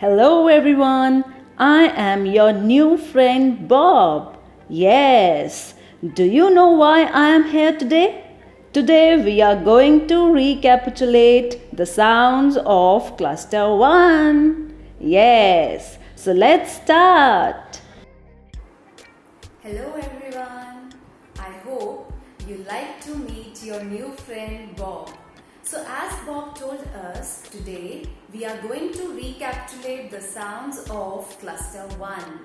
Hello everyone, I am your new friend Bob. Yes, do you know why I am here today? Today we are going to recapitulate the sounds of cluster 1. Yes, so let's start. Hello everyone. I hope you like to meet your new friend Bob. So as Bob told us, today we are going to recapitulate the sounds of cluster 1.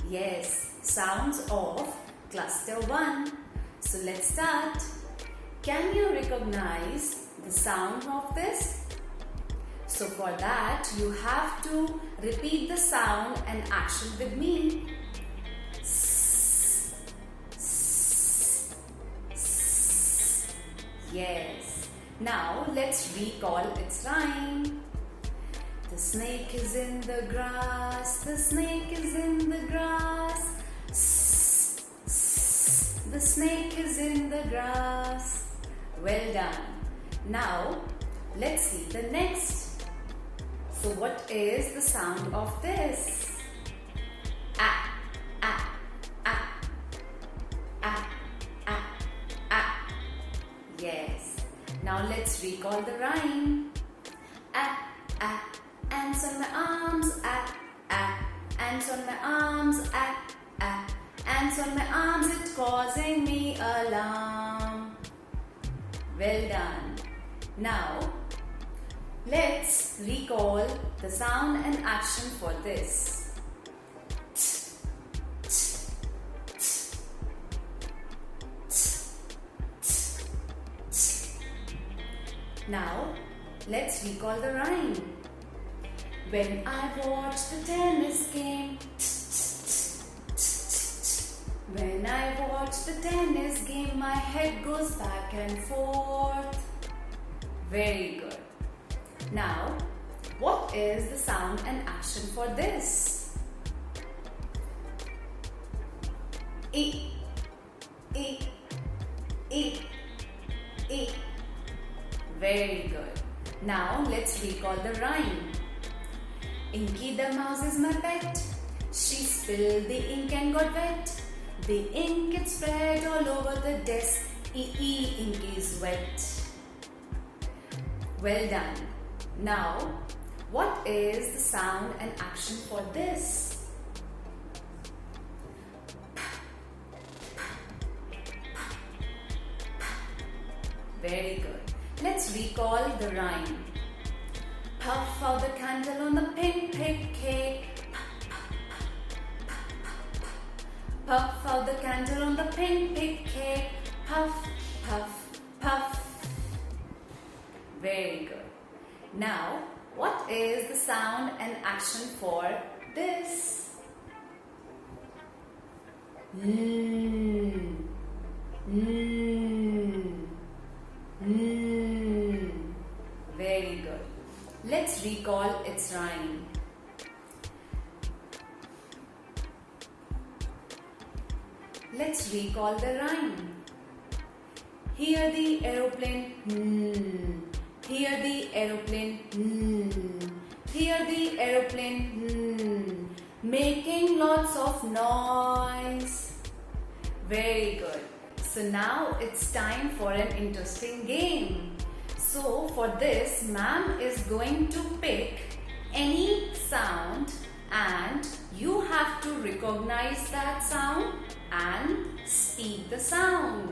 Yes, sounds of cluster 1. So let's start. Can you recognize the sound of this? So for that you have to repeat the sound and action with me. Yes. Now let's recall its rhyme. The snake is in the grass. The snake is in the grass. The snake is in the grass. Well done. Now let's see the next. So what is the sound of this? Ah, ah, ah, ah, ah, ah. Yes. Now let's recall the rhyme. Ah, ah, ants on my arms. Ah, ah, ants on my arms. Ah, ah, ants on my arms. It's causing me alarm. Well done. Now let's recall the sound and action for this. Now, let's recall the rhyme. When I watch the tennis game, when I watch the tennis game, my head goes back and forth. Very good. Now, what is the sound and action for this? E, E, E, E. Very good. Now let's recall the rhyme. Inky the mouse is my pet. She spilled the ink and got wet. The ink gets spread all over the desk. Ink is wet. Well done. Now, what is the sound and action for this? Very good. Let's recall the rhyme. Puff out the candle on the pink cake. Puff out the candle on the pink cake. Puff, puff, puff. Very good. Now, what is the sound and action for this? Mm. Mm. Very good. Let's recall its rhyme. Let's recall the rhyme. Hear the aeroplane. Hear the aeroplane. Hear the aeroplane. Making lots of noise. Very good. So now it's time for an interesting game. So for this, ma'am is going to pick any sound and you have to recognize that sound and speak the sound,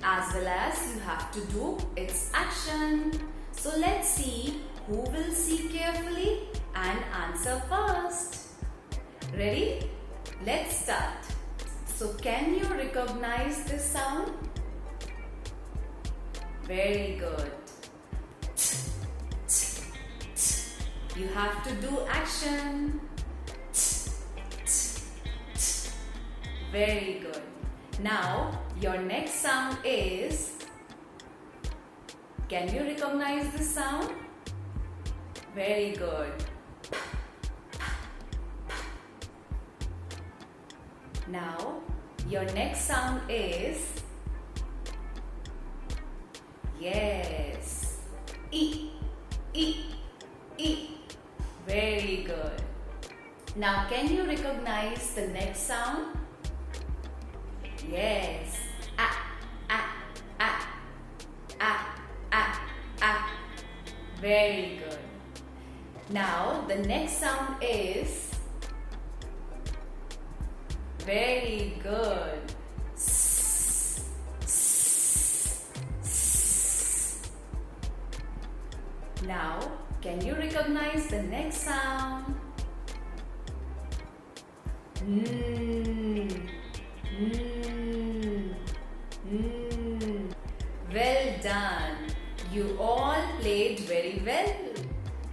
as well as you have to do its action. So let's see who will see carefully and answer first. Ready? Let's start. So can you recognize this sound? Very good. You have to do action. Very good. Now your next sound is, can you recognize this sound? Very good. Now your next sound is, yes, E, E, E. Very good. Now, can you recognize the next sound? Yes. Ah, ah, ah, ah, ah, ah. Very good. Now, the next sound is very good. S, s, s. Now, can you recognize the next sound? Well done. You all played very well.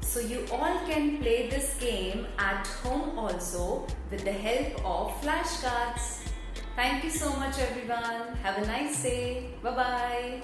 So you all can play this game at home also with the help of flashcards. Thank you so much everyone. Have a nice day. Bye bye.